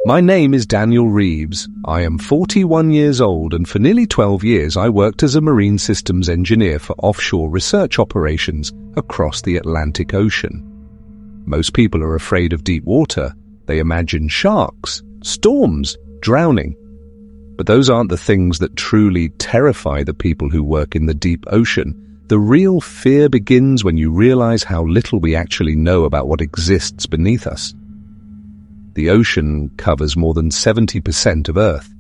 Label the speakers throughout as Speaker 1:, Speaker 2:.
Speaker 1: My name is Daniel Reeves. I am 41 years old, and for nearly 12 years I worked as a marine systems engineer for offshore research operations across the Atlantic Ocean. Most people are afraid of deep water. They imagine sharks, storms, drowning. But those aren't the things that truly terrify the people who work in the deep ocean. The real fear begins when you realize how little we actually know about what exists beneath us. The ocean covers more than 70% of Earth,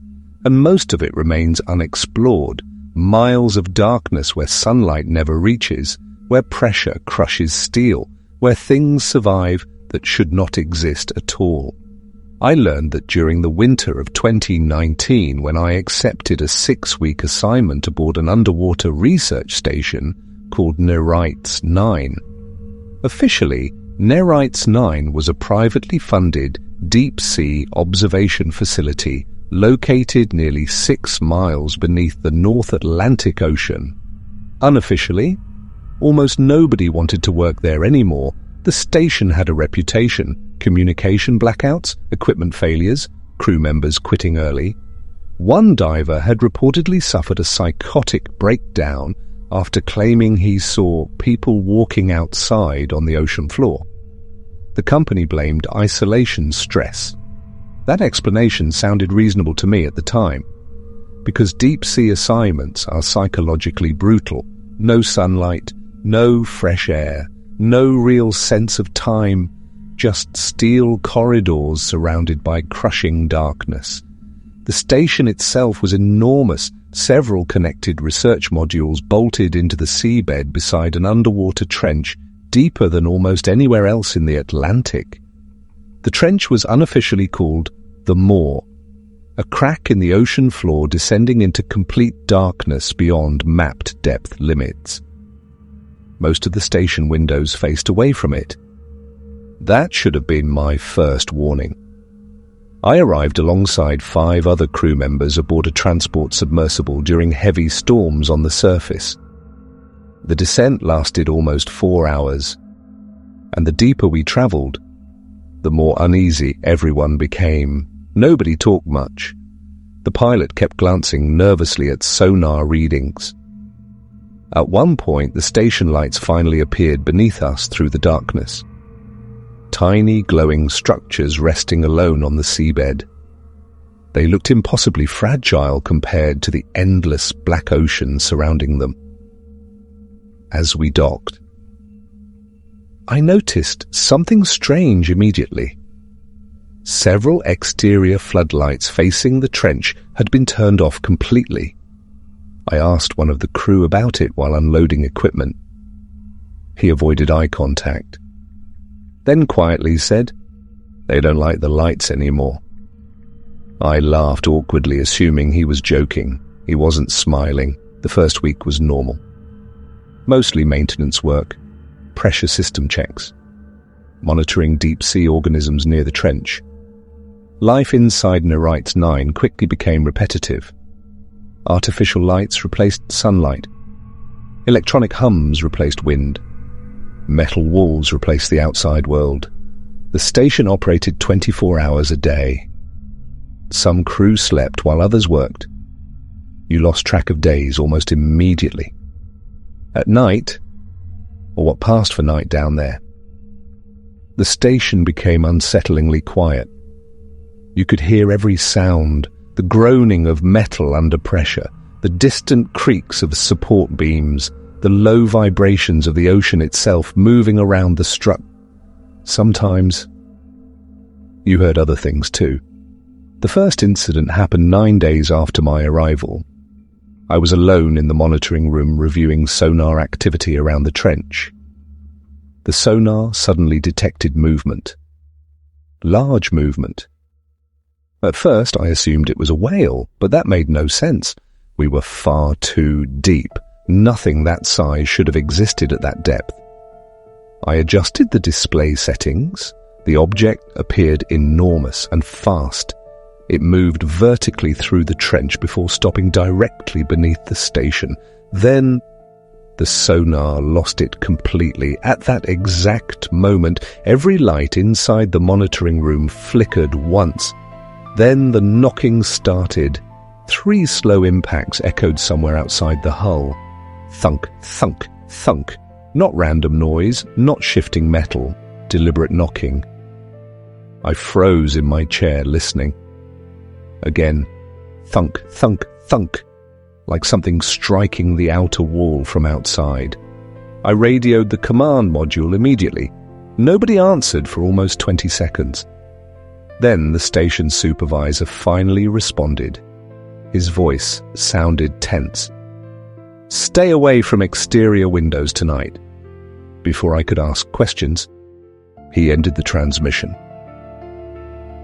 Speaker 1: and most of it remains unexplored. Miles of darkness where sunlight never reaches, where pressure crushes steel, where things survive that should not exist at all. I learned that during the winter of 2019, when I accepted a 6-week assignment aboard an underwater research station called Narration 9. Officially, Narration 9 was a privately funded deep-sea observation facility located nearly 6 miles beneath the North Atlantic Ocean. Unofficially, almost nobody wanted to work there anymore. The station had a reputation: communication blackouts, equipment failures, crew members quitting early. One diver had reportedly suffered a psychotic breakdown after claiming he saw people walking outside on the ocean floor. The company blamed isolation stress. That explanation sounded reasonable to me at the time, because deep-sea assignments are psychologically brutal. No sunlight, no fresh air, no real sense of time, just steel corridors surrounded by crushing darkness. The station itself was enormous, several connected research modules bolted into the seabed beside an underwater trench deeper than almost anywhere else in the Atlantic. The trench was unofficially called the Moor, a crack in the ocean floor descending into complete darkness beyond mapped depth limits. Most of the station windows faced away from it. That should have been my first warning. I arrived alongside 5 other crew members aboard a transport submersible during heavy storms on the surface. The descent lasted almost 4 hours, and the deeper we traveled, the more uneasy everyone became. Nobody talked much. The pilot kept glancing nervously at sonar readings. At one point, the station lights finally appeared beneath us through the darkness. Tiny glowing structures resting alone on the seabed. They looked impossibly fragile compared to the endless black ocean surrounding them. As we docked, I noticed something strange immediately. Several exterior floodlights facing the trench had been turned off completely. I asked one of the crew about it while unloading equipment. He avoided eye contact, then quietly said, "They don't like the lights anymore." I laughed awkwardly, assuming he was joking. He wasn't smiling. The first week was normal. Mostly maintenance work, pressure system checks, monitoring deep-sea organisms near the trench. Life inside Narration 9 quickly became repetitive. Artificial lights replaced sunlight. Electronic hums replaced wind. Metal walls replaced the outside world. The station operated 24 hours a day. Some crew slept while others worked. You lost track of days almost immediately. At night, or what passed for night down there, the station became unsettlingly quiet. You could hear every sound, the groaning of metal under pressure, the distant creaks of support beams, the low vibrations of the ocean itself moving around the strut. Sometimes you heard other things too. The first incident happened 9 days after my arrival. I was alone in the monitoring room reviewing sonar activity around the trench. The sonar suddenly detected movement. Large movement. At first I assumed it was a whale, but that made no sense. We were far too deep. Nothing that size should have existed at that depth. I adjusted the display settings. The object appeared enormous and fast. It moved vertically through the trench before stopping directly beneath the station. Then the sonar lost it completely. At that exact moment, every light inside the monitoring room flickered once. Then the knocking started. 3 slow impacts echoed somewhere outside the hull. Thunk, thunk, thunk. Not random noise, not shifting metal, deliberate knocking. I froze in my chair, listening. Again, thunk, thunk, thunk, like something striking the outer wall from outside. I radioed the command module immediately. Nobody answered for almost 20 seconds. Then the station supervisor finally responded. His voice sounded tense. "Stay away from exterior windows tonight." Before I could ask questions, he ended the transmission.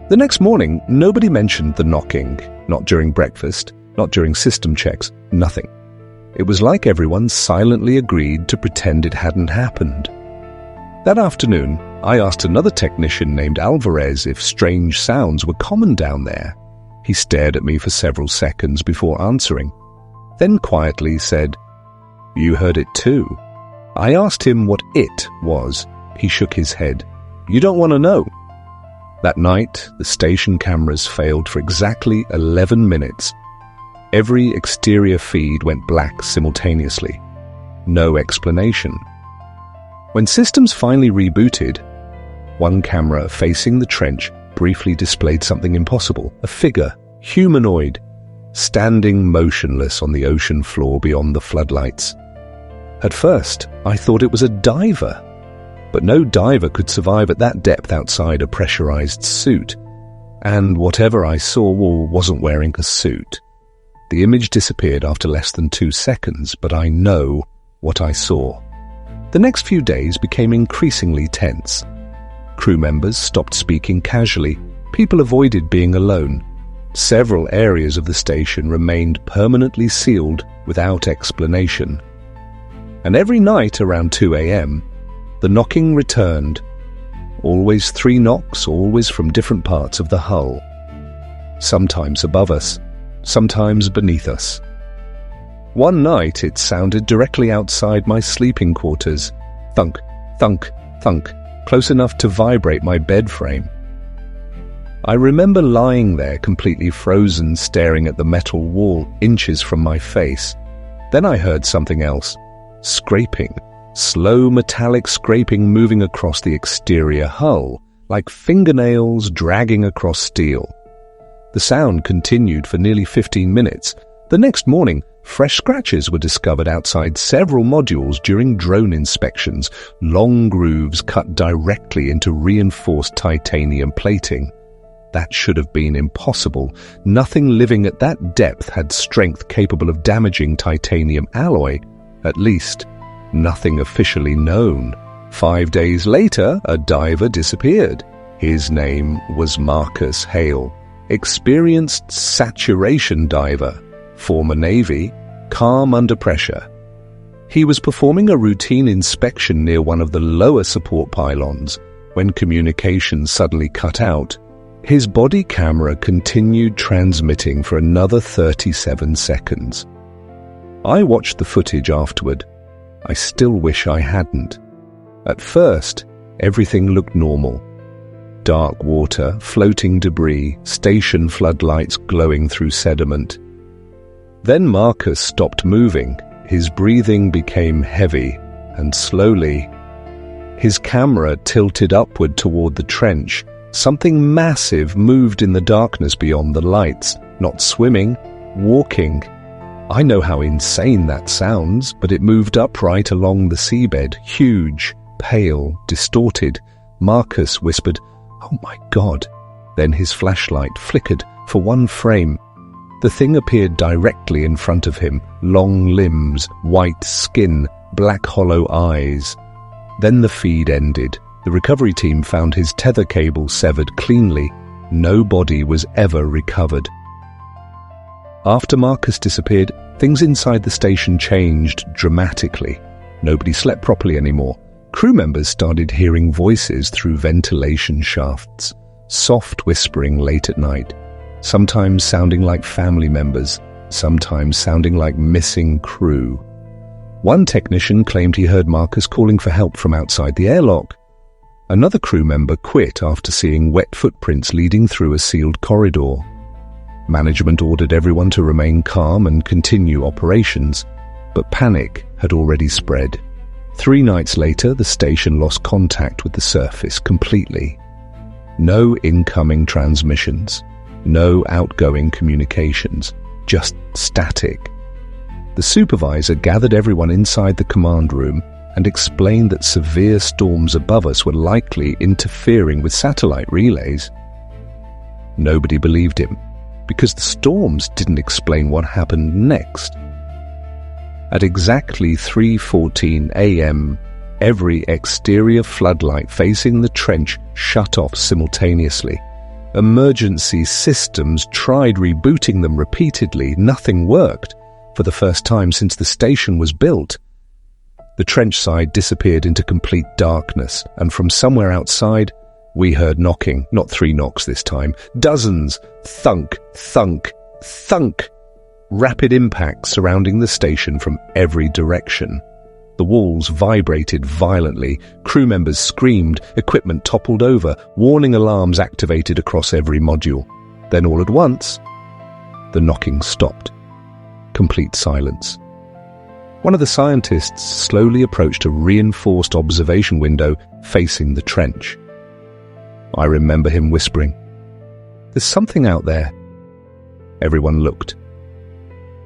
Speaker 1: The next morning, nobody mentioned the knocking, not during breakfast, not during system checks, nothing. It was like everyone silently agreed to pretend it hadn't happened. That afternoon, I asked another technician named Alvarez if strange sounds were common down there. He stared at me for several seconds before answering, then quietly said, "You heard it too." I asked him what it was. He shook his head. "You don't want to know." That night, the station cameras failed for exactly 11 minutes. Every exterior feed went black simultaneously. No explanation. When systems finally rebooted, one camera facing the trench briefly displayed something impossible, a figure, humanoid, standing motionless on the ocean floor beyond the floodlights. At first, I thought it was a diver, but no diver could survive at that depth outside a pressurized suit, and whatever I saw wasn't wearing a suit. The image disappeared after less than 2 seconds, but I know what I saw. The next few days became increasingly tense. Crew members stopped speaking casually. People avoided being alone. Several areas of the station remained permanently sealed without explanation. And every night around 2 a.m., the knocking returned. Always 3 knocks, always from different parts of the hull. Sometimes above us, sometimes beneath us. One night it sounded directly outside my sleeping quarters. Thunk, thunk, thunk, close enough to vibrate my bed frame. I remember lying there completely frozen, staring at the metal wall inches from my face. Then I heard something else. Scraping. Slow metallic scraping moving across the exterior hull, like fingernails dragging across steel. The sound continued for nearly 15 minutes. The next morning, fresh scratches were discovered outside several modules during drone inspections, long grooves cut directly into reinforced titanium plating. That should have been impossible. Nothing living at that depth had strength capable of damaging titanium alloy, at least nothing officially known. 5 days later, a diver disappeared. His name was Marcus Hale, experienced saturation diver, former Navy, calm under pressure. He was performing a routine inspection near one of the lower support pylons when communication suddenly cut out. His body camera continued transmitting for another 37 seconds. I watched the footage afterward. I still wish I hadn't. At first, everything looked normal. Dark water, floating debris, station floodlights glowing through sediment. Then Marcus stopped moving. His breathing became heavy, and slowly, his camera tilted upward toward the trench. Something massive moved in the darkness beyond the lights, not swimming, walking. I know how insane that sounds, but it moved upright along the seabed, huge, pale, distorted. Marcus whispered, "Oh my God." Then his flashlight flickered for one frame. The thing appeared directly in front of him, long limbs, white skin, black hollow eyes. Then the feed ended. The recovery team found his tether cable severed cleanly. No body was ever recovered. After Marcus disappeared, things inside the station changed dramatically. Nobody slept properly anymore. Crew members started hearing voices through ventilation shafts, soft whispering late at night, sometimes sounding like family members, sometimes sounding like missing crew. One technician claimed he heard Marcus calling for help from outside the airlock. Another crew member quit after seeing wet footprints leading through a sealed corridor. Management ordered everyone to remain calm and continue operations, but panic had already spread. 3 nights later, the station lost contact with the surface completely. No incoming transmissions, no outgoing communications, just static. The supervisor gathered everyone inside the command room and explained that severe storms above us were likely interfering with satellite relays. Nobody believed him, because the storms didn't explain what happened next. At exactly 3:14 a.m., every exterior floodlight facing the trench shut off simultaneously. Emergency systems tried rebooting them repeatedly. Nothing worked for the first time since the station was built. The trench side disappeared into complete darkness, and from somewhere outside, we heard knocking, not 3 knocks this time, dozens, thunk, thunk, thunk, rapid impacts surrounding the station from every direction. The walls vibrated violently, crew members screamed, equipment toppled over, warning alarms activated across every module. Then all at once, the knocking stopped. Complete silence. One of the scientists slowly approached a reinforced observation window facing the trench. I remember him whispering, "There's something out there." Everyone looked.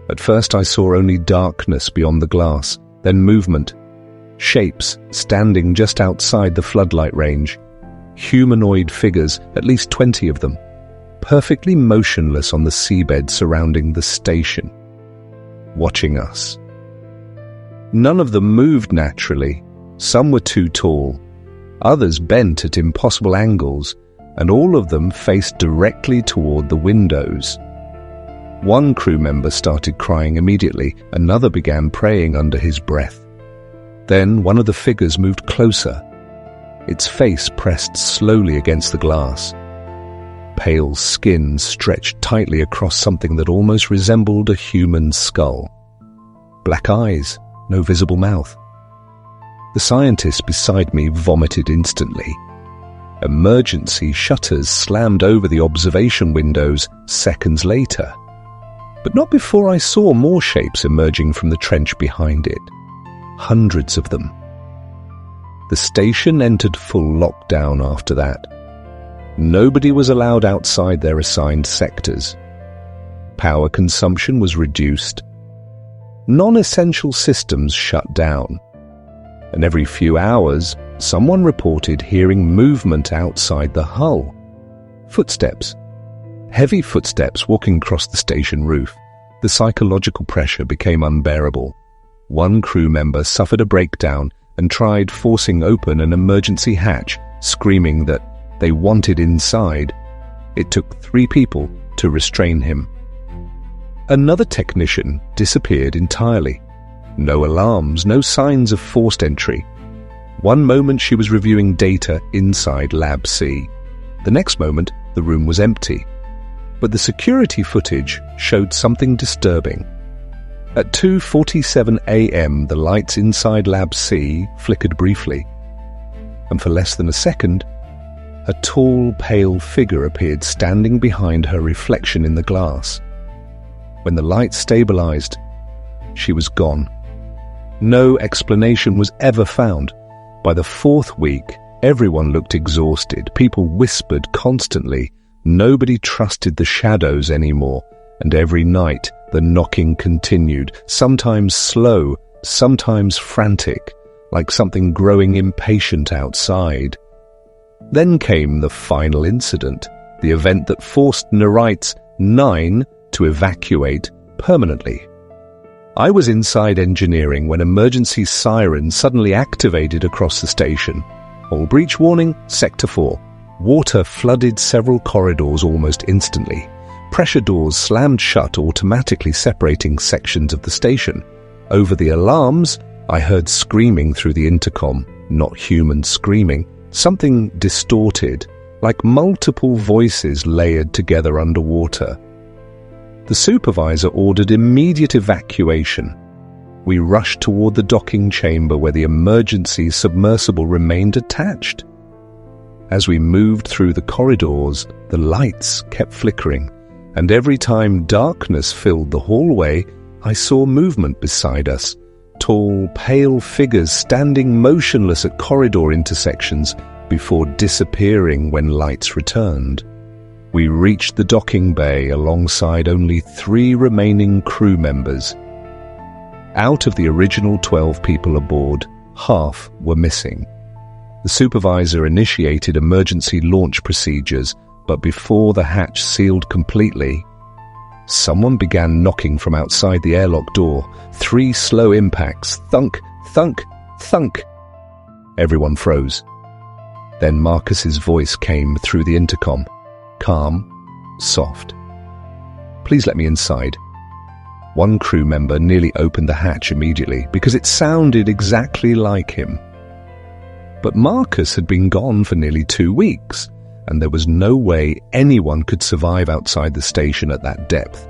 Speaker 1: At first I saw only darkness beyond the glass, then movement, shapes standing just outside the floodlight range, humanoid figures, at least 20 of them, perfectly motionless on the seabed surrounding the station, watching us. None of them moved naturally. Some were too tall, others bent at impossible angles, and all of them faced directly toward the windows. One crew member started crying immediately, another began praying under his breath. Then one of the figures moved closer. Its face pressed slowly against the glass. Pale skin stretched tightly across something that almost resembled a human skull. Black eyes, no visible mouth. The scientist beside me vomited instantly. Emergency shutters slammed over the observation windows seconds later. But not before I saw more shapes emerging from the trench behind it. Hundreds of them. The station entered full lockdown after that. Nobody was allowed outside their assigned sectors. Power consumption was reduced. Non-essential systems shut down. And every few hours, someone reported hearing movement outside the hull. Footsteps. Heavy footsteps walking across the station roof. The psychological pressure became unbearable. One crew member suffered a breakdown and tried forcing open an emergency hatch, screaming that they wanted inside. It took 3 people to restrain him. Another technician disappeared entirely. No alarms, no signs of forced entry. One moment she was reviewing data inside Lab C. The next moment, the room was empty. But the security footage showed something disturbing. At 2:47 a.m., the lights inside Lab C flickered briefly. And for less than a second, a tall, pale figure appeared standing behind her reflection in the glass. When the lights stabilized, she was gone. No explanation was ever found. By the 4th week, everyone looked exhausted. People whispered constantly. Nobody trusted the shadows anymore, and every night the knocking continued, sometimes slow, sometimes frantic, like something growing impatient outside. Then came the final incident, the event that forced Narrate's 9 to evacuate permanently. I was inside engineering when emergency sirens suddenly activated across the station. All breach warning, Sector 4. Water flooded several corridors almost instantly. Pressure doors slammed shut, automatically separating sections of the station. Over the alarms, I heard screaming through the intercom, not human screaming, something distorted, like multiple voices layered together underwater. The supervisor ordered immediate evacuation. We rushed toward the docking chamber where the emergency submersible remained attached. As we moved through the corridors, the lights kept flickering, and every time darkness filled the hallway, I saw movement beside us. Tall, pale figures standing motionless at corridor intersections before disappearing when lights returned. We reached the docking bay alongside only 3 remaining crew members. Out of the original 12 people aboard, half were missing. The supervisor initiated emergency launch procedures, but before the hatch sealed completely, someone began knocking from outside the airlock door. 3 slow impacts. Thunk, thunk, thunk. Everyone froze. Then Marcus's voice came through the intercom. Calm, soft. Please let me inside. One crew member nearly opened the hatch immediately because it sounded exactly like him. But Marcus had been gone for nearly 2 weeks, and there was no way anyone could survive outside the station at that depth.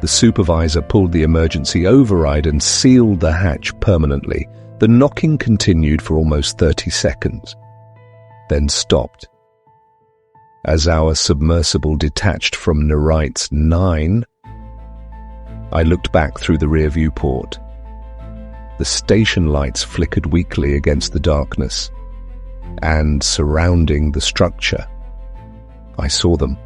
Speaker 1: The supervisor pulled the emergency override and sealed the hatch permanently. The knocking continued for almost 30 seconds, then stopped. As our submersible detached from Narration's 9, I looked back through the rear view port. The station lights flickered weakly against the darkness, and surrounding the structure, I saw them.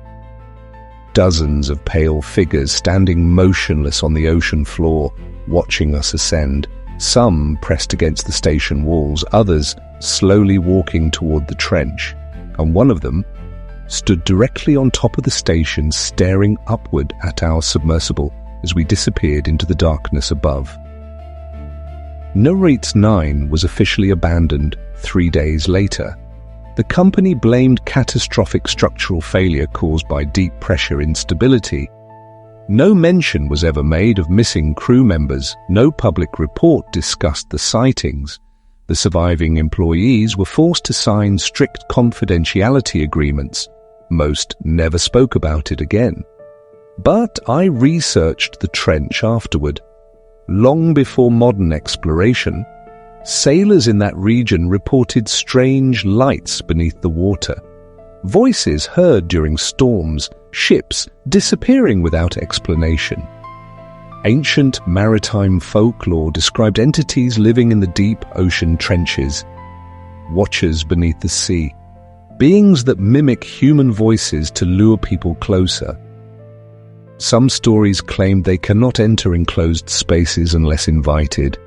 Speaker 1: Dozens of pale figures standing motionless on the ocean floor, watching us ascend, some pressed against the station walls, others slowly walking toward the trench, and one of them stood directly on top of the station, staring upward at our submersible as we disappeared into the darkness above. Narration's 9 was officially abandoned 3 days later. The company blamed catastrophic structural failure caused by deep pressure instability. No mention was ever made of missing crew members. No public report discussed the sightings. The surviving employees were forced to sign strict confidentiality agreements. Most never spoke about it again. But I researched the trench afterward. Long before modern exploration, sailors in that region reported strange lights beneath the water, voices heard during storms, ships disappearing without explanation. Ancient maritime folklore described entities living in the deep ocean trenches, watchers beneath the sea, beings that mimic human voices to lure people closer. Some stories claimed they cannot enter enclosed spaces unless invited.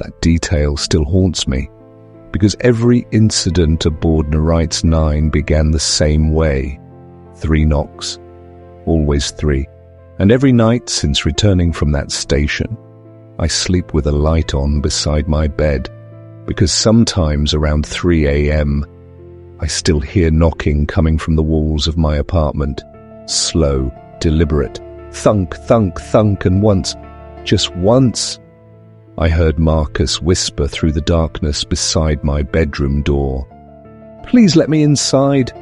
Speaker 1: That detail still haunts me, because every incident aboard Narration's 9 began the same way. 3 knocks, always 3. And every night since returning from that station, I sleep with a light on beside my bed, because sometimes around 3 a.m., I still hear knocking coming from the walls of my apartment. Slow, deliberate, thunk, thunk, thunk, and once, just once, I heard Marcus whisper through the darkness beside my bedroom door. "Please let me inside."